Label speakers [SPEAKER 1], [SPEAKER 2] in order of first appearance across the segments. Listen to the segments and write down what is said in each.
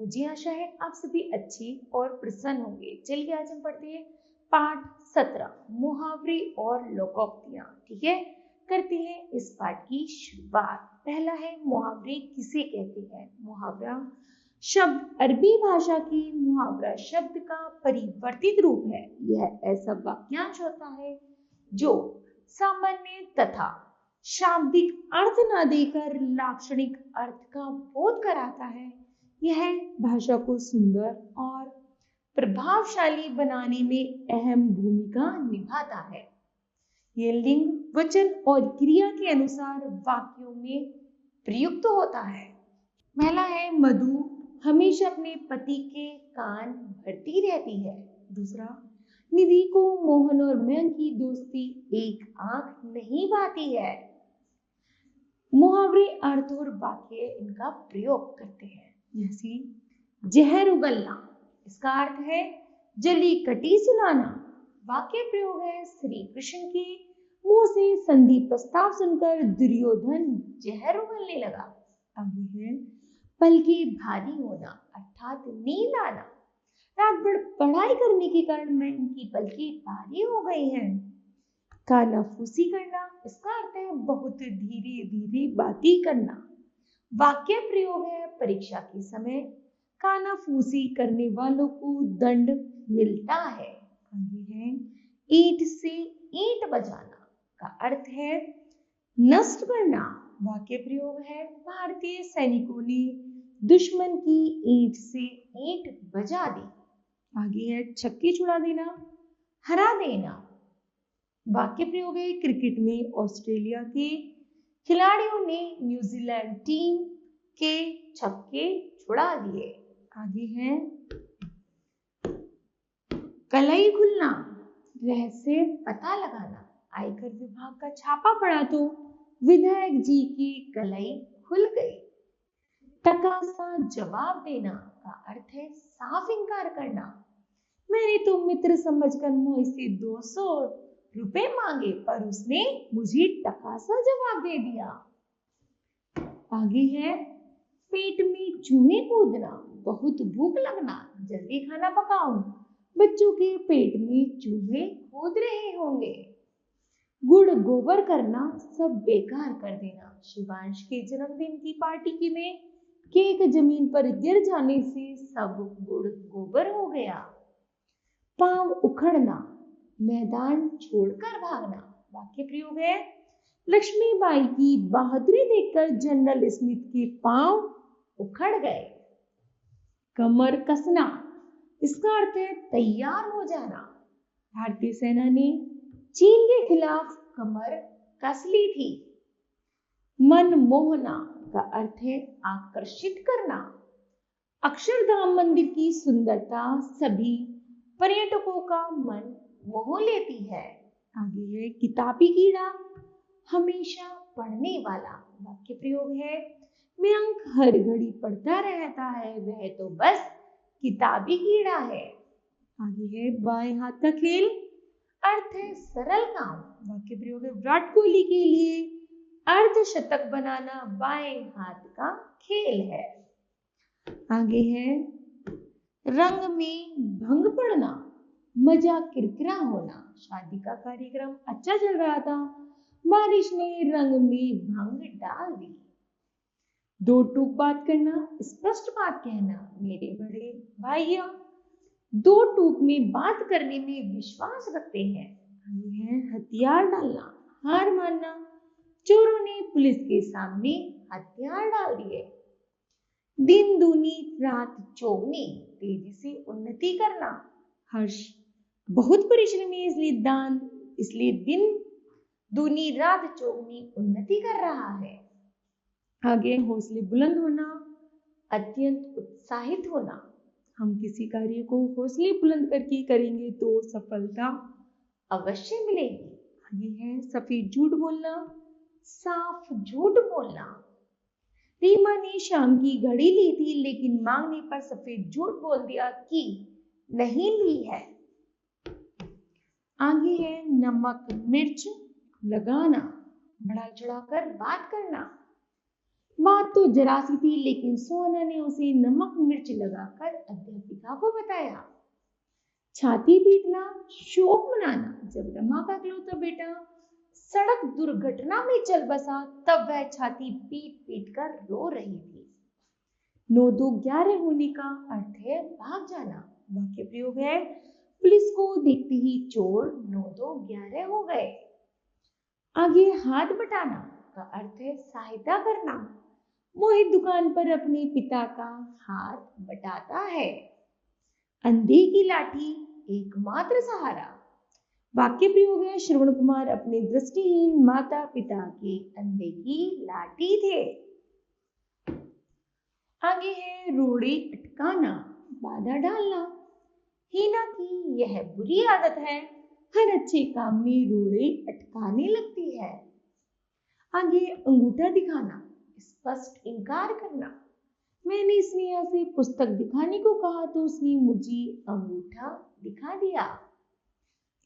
[SPEAKER 1] मुझे आशा है आप सभी अच्छी और प्रसन्न होंगे। चलिए आज हम पढ़ते हैं पाठ 17 मुहावरे और लोकोक्तियां। ठीक है, करते हैं इस पाठ की शुरुआत। पहला है मुहावरे किसे कहते हैं। मुहावरा शब्द अरबी भाषा की मुहावरा शब्द का परिवर्तित रूप है। यह ऐसा वाक्यांश होता है जो सामान्य तथा शाब्दिक अर्थ न देकर लाक्षणिक अर्थ का बोध कराता है। यह भाषा को सुंदर और प्रभावशाली बनाने में अहम भूमिका निभाता है। यह लिंग, वचन और क्रिया के अनुसार वाक्यों में प्रयुक्त होता है। पहला है मधु हमेशा अपने पति के कान भरती रहती है। दूसरा, निधि को मोहन और मयंक की दोस्ती एक आंख नहीं भाती है। मुहावरे अर्थ और वाक्य इनका प्रयोग करते हैं। जैसे जहर उगलना, इसका अर्थ है जली कटी सुनाना। वाक्य प्रयोग है श्री कृष्ण के मुंह से संधि प्रस्ताव सुनकर दुर्योधन जहर उगलने लगा। आगे है पलके भारी होना अर्थात नींद आना। रात भर पढ़ाई करने के कारण मैं इनकी पलकें भारी हो गई हैं। कानाफूसी करना, इसका अर्थ है बहुत धीरे धीरे बातें करना। वाक्य प्रयोग है परीक्षा के समय कानाफूसी करने वालों को दंड मिलता है। आगे है ईंट से ईंट बजाना का अर्थ है नष्ट करना। वाक्य प्रयोग है भारतीय सैनिकों ने दुश्मन की ईंट से ईंट बजा दी। आगे है छक्के छुड़ा देना, हरा देना। वाक्य प्रयोग है क्रिकेट में ऑस्ट्रेलिया के खिलाड़ियों ने न्यूजीलैंड टीम के छक्के छुड़ा दिए। आगे है कलई खुलना, रहस्य पता लगाना। आयकर विभाग का छापा पड़ा तो विधायक जी की कलई खुल गई। टका सा जवाब देना का अर्थ है साफ इनकार करना। मैंने तो मित्र समझकर मुझे से 200 रुपए मांगे पर उसने मुझे टका सा जवाब दे दिया। आगे है पेट में चूहे कूदना, बहुत भूख लगना, जल्दी खाना पकाओ, बच्चों के पेट में चूहे कूद रहे होंगे। गुड़ गोबर करना, सब बेकार कर देना। शिवांश के जन्मदिन की पार्टी में केक जमीन पर गिर जाने से सब गुड़ गोबर हो गया। पांव उखड़ना, मैदान छोड़कर भागना। वाक्य प्रयोग है लक्ष्मीबाई की बहादुरी देखकर जनरल स्मिथ के पांव उखड़ गए। कमर कसना, इसका अर्थ है तैयार हो जाना। भारतीय सेना ने चीन के खिलाफ कमर कस ली थी। मन मोहना का अर्थ है आकर्षित करना। अक्षरधाम मंदिर की सुंदरता सभी पर्यटकों का मन मोह लेती है। आगे है किताबी कीड़ा, हमेशा पढ़ने वाला। वाक्य प्रयोग है मयंक हर घड़ी पढ़ता रहता है, वह तो बस किताबी कीड़ा है। आगे है बाएं हाथ का खेल, अर्थ है सरल काम। वाक्य प्रयोग है विराट कोहली के लिए अर्धशतक बनाना बाएं हाथ का खेल है। आगे है रंग में भंग पड़ना, मजा किरकिरा होना। शादी का कार्यक्रम अच्छा चल रहा था, बारिश ने रंग में भंग डाल दी। दो टूक बात करना, स्पष्ट बात कहना। मेरे बड़े भाइयों दो टूक में बात करने में विश्वास रखते हैं। ये है हथियार डालना, हार मानना। चोरों ने पुलिस के सामने हथियार डाल दिए। दिन दूनी रात चौगनी, तेजी से उन्नति करना। हर्ष बहुत परिश्रमी इसलिए दिन दूनी रात चौगनी उन्नति कर रहा है। आगे हौसले बुलंद होना, अत्यंत उत्साहित होना। हम किसी कार्य को हौसले बुलंद करके करेंगे तो सफलता अवश्य मिलेगी। आगे है सफेद झूठ बोलना, साफ झूठ बोलना। रीमा ने शाम की घड़ी ली थी लेकिन मांगने पर सफेद झूठ बोल दिया कि नहीं ली है। आगे है नमक मिर्च लगाना, बढ़ा चढ़ाकर बात करना। बात तो जरा सी थी, लेकिन सोहना ने उसे नमक मिर्च लगाकर अध्यापिका को बताया। छाती पीटना, शोक मनाना। जब रमा का इकलौता बेटा सड़क दुर्घटना में चल बसा, तब वह छाती पीट पीट कर रो रही थी। 9 2 11 होने का अर्थ है भाग जाना। वाक्य प्रयोग है, पुलिस को देखते ही चोर 9 2 11 हो गए। आगे हाथ बटाना का अर्थ है सहायता करना। मोहित दुकान पर अपने पिता का हाथ बटाता है। अंधे की लाठी एकमात्र सहारा। वाक्य प्रयोग है, श्रवण कुमार अपने दृष्टिहीन माता पिता के अंधे की लाठी थे। आगे है रोड़े अटकाना, बाधा डालना। हीना की यह बुरी आदत है, हर अच्छे काम में रोड़े अटकाने लगती है। आगे अंगूठा दिखाना, स्पष्ट इनकार करना। मैंने स्नेहा से पुस्तक दिखाने को कहा तो उसने मुझे अंगूठा दिखा दिया।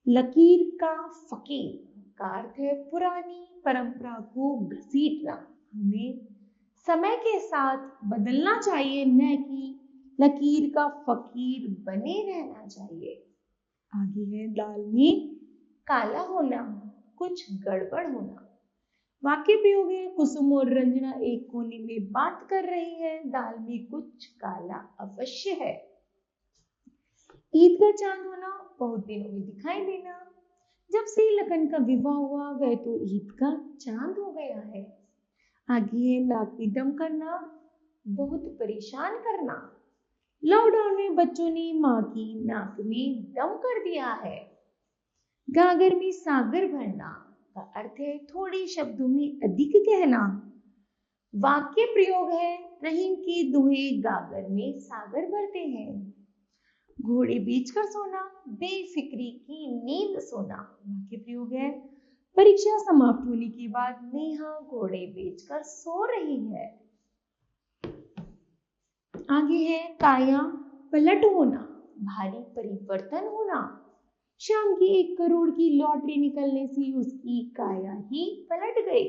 [SPEAKER 1] लकीर का फकीर का अर्थ है पुरानी परंपरा को घसीटना। हमें समय के साथ बदलना चाहिए, न कि लकीर का फकीर बने रहना चाहिए। आगे है दाल में काला होना, कुछ गड़बड़ होना। वाक्य प्रयोग है, कुसुम और रंजना एक कोने में बात कर रही है, दाल में कुछ काला अवश्य है। ईद का चांद होना, बहुत दिनों में दिखाई देना। जब से लखन का विवाह हुआ वह तो ईद का चांद हो गया है। आगे है नाक में दम करना, बहुत परेशान करना। लॉकडाउन में बच्चों ने माँ की नाक में दम कर दिया है। गागर में सागर भरना का अर्थ है थोड़े शब्दों में अधिक कहना। वाक्य प्रयोग है, रहीम के दोहे गागर में सागर भरते हैं। घोड़े बेचकर सोना, बेफिक्री की नींद सोना। वाक्य प्रयोग है, परीक्षा समाप्त होने के बाद नेहा घोड़े बेचकर सो रही है। आगे है काया पलट होना, भारी परिवर्तन होना। शाम की 1 करोड़ की लॉटरी निकलने से उसकी काया ही पलट गई।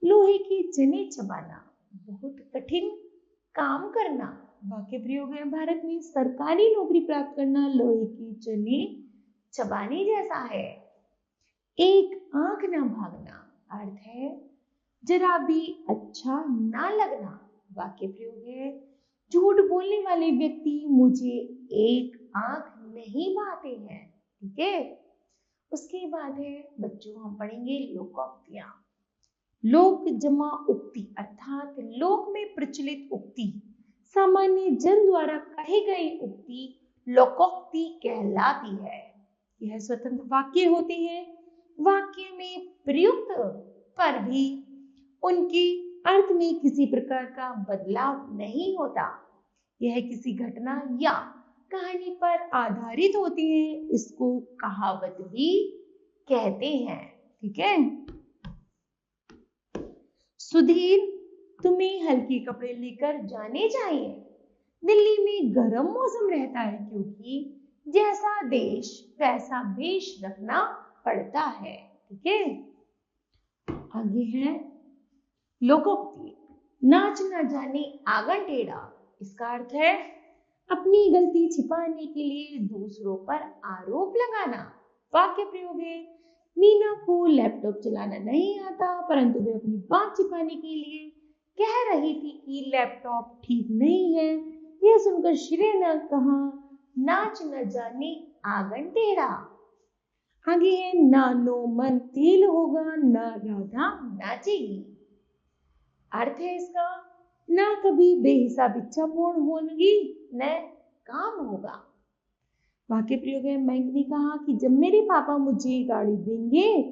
[SPEAKER 1] लोहे के चने चबाना, बहुत कठिन काम करना। वाक्य प्रयोग है, भारत में सरकारी नौकरी प्राप्त करना लोहे के चने चबाने जैसा है। एक आंख ना भागना, अर्थ है जरा भी अच्छा ना लगना। वाक्य प्रयोग है, झूठ बोलने वाले व्यक्ति मुझे एक आंख नहीं भाते हैं। ठीक है, उसके बाद है बच्चों हम पढ़ेंगे लोकोक्तियां। लोक जमा उक्ति अर्थात लोक में प्रचलित उक्ति, सामान्य जन द्वारा कही गई उक्ति लोकोक्ति कहलाती है। यह स्वतंत्र वाक्य होते हैं। वाक्य में प्रयुक्त पर भी उनके अर्थ में किसी प्रकार का बदलाव नहीं होता। यह किसी घटना या कहानी पर आधारित होती है, इसको कहावत भी कहते हैं। ठीक है, सुधीर तुम्हें हल्के कपड़े लेकर जाने चाहिए। दिल्ली में गर्म मौसम रहता है क्योंकि जैसा देश वैसा भेष रखना पड़ता है। ठीक है, आगे है लोकोक्ति। नाच न जाने आंगन टेढ़ा, इसका अर्थ है अपनी गलती छिपाने के लिए दूसरों पर आरोप लगाना। वाक्य प्रयोग है, मीना को लैपटॉप चलाना नहीं आता, परंतु वे अपनी बात छिपाने के लिए कह रही थी कि लैपटॉप ठीक नहीं है। यह सुनकर श्रेय ने कहा, नाच न जाने आंगन टेढ़ा। आगे है नानो मन तेल होगा, ना राधा नाचेगी। अर्थ है इसका, ना कभी बेहिसाब इच्छा पूर्ण होगी न काम होगा। वाक्य प्रयोग है, मैंक ने कहा कि जब मेरे पापा मुझे गाड़ी देंगे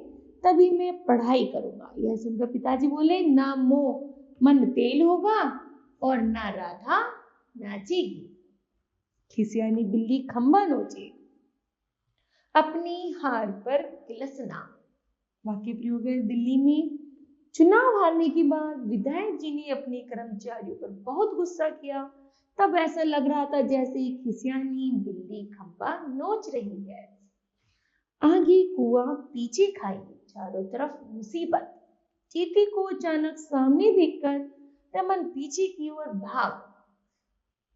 [SPEAKER 1] तभी मैं पढ़ाई करूंगा। यह सुनकर पिताजी बोले, ना मोह मन तेल होगा और ना राधा नाचेगी। खिसियानी बिल्ली खंबा नोचे, अपनी हार पर तिलसना। वाक्य प्रयोग है, दिल्ली में चुनाव हारने के बाद विधायक जी ने अपने कर्मचारियों पर बहुत गुस्सा किया। तब ऐसा लग रहा था जैसे खिसियानी बिल्ली खंबा नोच रही है। आगे कुआं पीछे खाई, चारों तरफ मुसीबत। चींटी को अचानक सामने देखकर रमन पीछे की ओर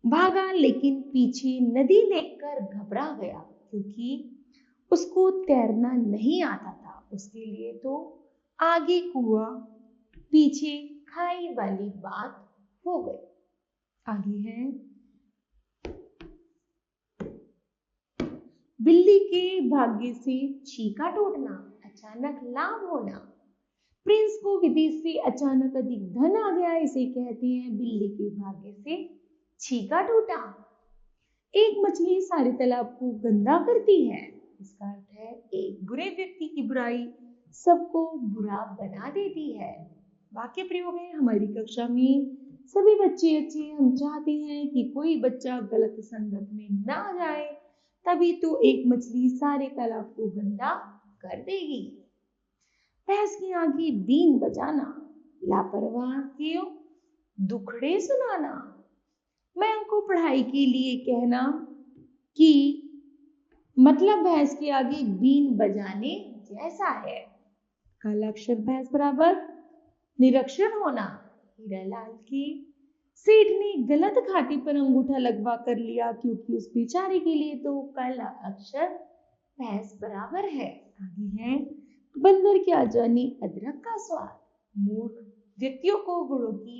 [SPEAKER 1] भागा, लेकिन पीछे नदी देखकर घबरा गया क्योंकि उसको तैरना नहीं आता था। उसके लिए तो आगे कुआं, पीछे खाई वाली बात हो गई। आगे है बिल्ली के भाग्य से छीका टूटना, अचानक लाभ होना। प्रिंस को विदेश से अचानक अधिक धन आ गया, इसे कहते हैं बिल्ली के भाग्य से छीका टूटा। एक मछली सारे तालाब को गंदा करती है, इसका अर्थ है एक बुरे व्यक्ति की बुराई सबको बुरा बना देती है। वाक्य प्रयोग है हमारी कक्षा में सभी बच्चे अच्छे, हम चाहते हैं कि कोई बच्चा गलत संगत में ना जाए, तभी तो एक मछली सारे तालाब को गंदा कर देगी। भैंस की आंखें बीन बजाना, लापरवाह क्यों दुखड़े सुनाना। मैं उनको पढ़ाई के लिए कहना कि मतलब भैंस के आगे बीन बजाने जैसा है। काला अक्षर भैंस बराबर निरक्षर होना। हीरालाल की सेठ ने गलत खाते पर अंगूठा लगवा कर लिया क्योंकि उस बेचारे के लिए तो काला अक्षर भैंस बराबर है। आगे है बंदर क्या जाने अदरक का स्वाद। मूर्ख व्यक्तियों को गुणों की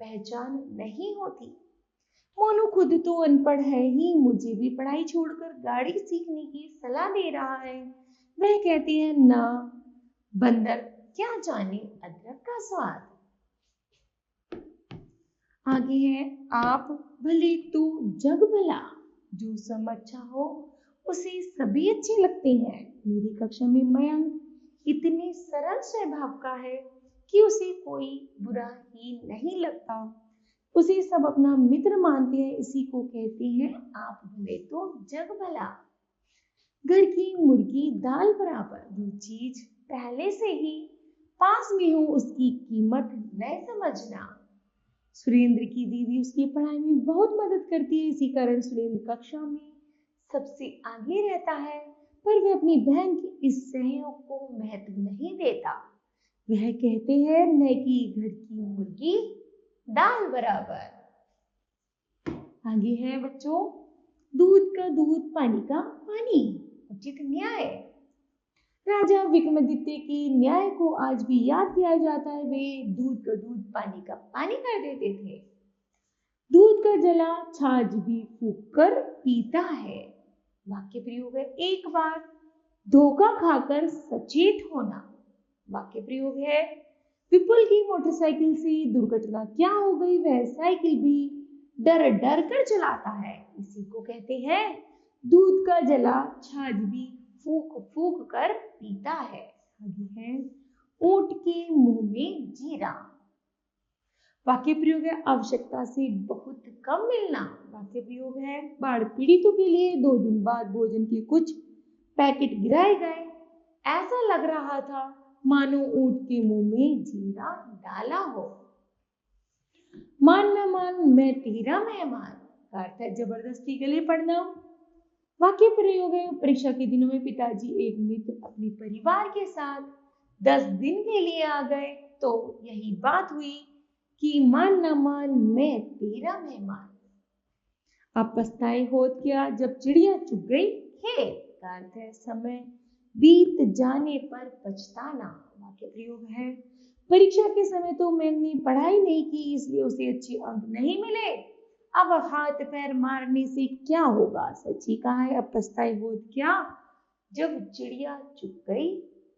[SPEAKER 1] पहचान नहीं होती। मोनू खुद तो अनपढ़ है ही, मुझे भी पढ़ाई छोड़कर गाड़ी सीखने की सलाह दे रहा है। वह कहते हैं ना, बंदर क्या जाने अदरक का स्वाद। आगे है आप भले तो जग भला, जो सब अच्छा हो उसे सभी अच्छे लगते हैं। मेरी कक्षा में मयंक इतने सरल स्वभाव का है कि उसे कोई बुरा ही नहीं लगता, उसे सब अपना मित्र मानते हैं। इसी को कहते हैं आप भले तो जग भला। घर की मुर्गी दाल बराबर, जो चीज पहले से ही पास में हो उसकी कीमत न समझना। सुरेंद्र की दीदी उसकी पढ़ाई में बहुत मदद करती है, इसी कारण सुरेंद्र कक्षा में सबसे आगे रहता है, पर वह अपनी बहन के इस सहयोग को महत्व नहीं देता। वह कहते हैं न कि घर की मुर्गी दाल बराबर। आगे है बच्चों दूध का दूध पानी का पानी, उचित न्याय। राजा विक्रमादित्य के न्याय को आज भी याद किया जाता है। वे दूध का दूध पानी का पानी कर देते थे। दूध का जला छाछ भी फूंक कर पीता है। वाक्य प्रयोग है एक बार धोखा खाकर सचेत होना। वाक्य प्रयोग है विपुल की मोटरसाइकिल से दुर्घटना क्या हो गई, वह साइकिल भी डर डर कर चलाता है। इसी को कहते हैं दूध का जला छाछ भी फूंक फूंक कर पीता है। आगे है ऊंट के मुंह में जीरा। वाक्य प्रयोग है आवश्यकता से बहुत कम मिलना। वाक्य प्रयोग है बाढ़ पीड़ितों के लिए 2 दिन बाद भोजन के कुछ पैकेट गिराए गए। ऐसा लग रहा था मानो ऊंट के मुंह में जीरा डाला हो। मान न मान मैं तेरा मेहमान का अर्थ है जबरदस्ती गले पड़ना। वाक्य प्रयोग है परीक्षा के दिनों में पिताजी एक मित्र अपने परिवार के साथ 10 दिन के लिए आ गए, तो यही बात हुई कि मान न मान मैं तेरा मेहमान। अब पछताए होत क्या जब चिड़िया चुग गई खेत का अर्थ है समय बीत जाने पर पछताना। वाक्य प्रयोग है परीक्षा के समय तो मैंने पढ़ाई नहीं की इसलिए उसे अच्छे अंक नहीं मिले, अब हाथ पैर मारने से क्या होगा। सच ही कहा है अब पछताए होत क्या जब चिड़िया चुग गई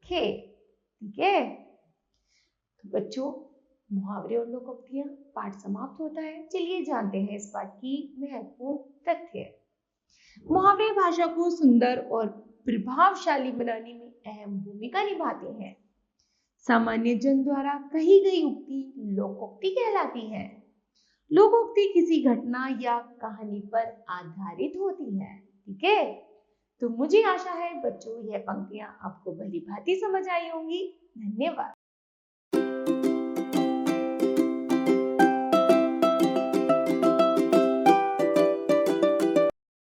[SPEAKER 1] खेत। ठीक है तो बच्चों मुहावरे और लोकोक्तियां पाठ समाप्त होता है। चलिए जानते हैं इस पाठ की महत्वपूर्ण तथ्य। मुहावरे भाषा को सुंदर और प्रभावशाली बनाने में अहम भूमिका निभाते हैं। सामान्य जन द्वारा कही गई उक्ति लोकोक्ति कहलाती है। लोकोक्ति किसी घटना या कहानी पर आधारित होती है। ठीक है तो मुझे आशा है बच्चों यह पंक्तियां आपको भली भांति समझ आई होंगी। धन्यवाद।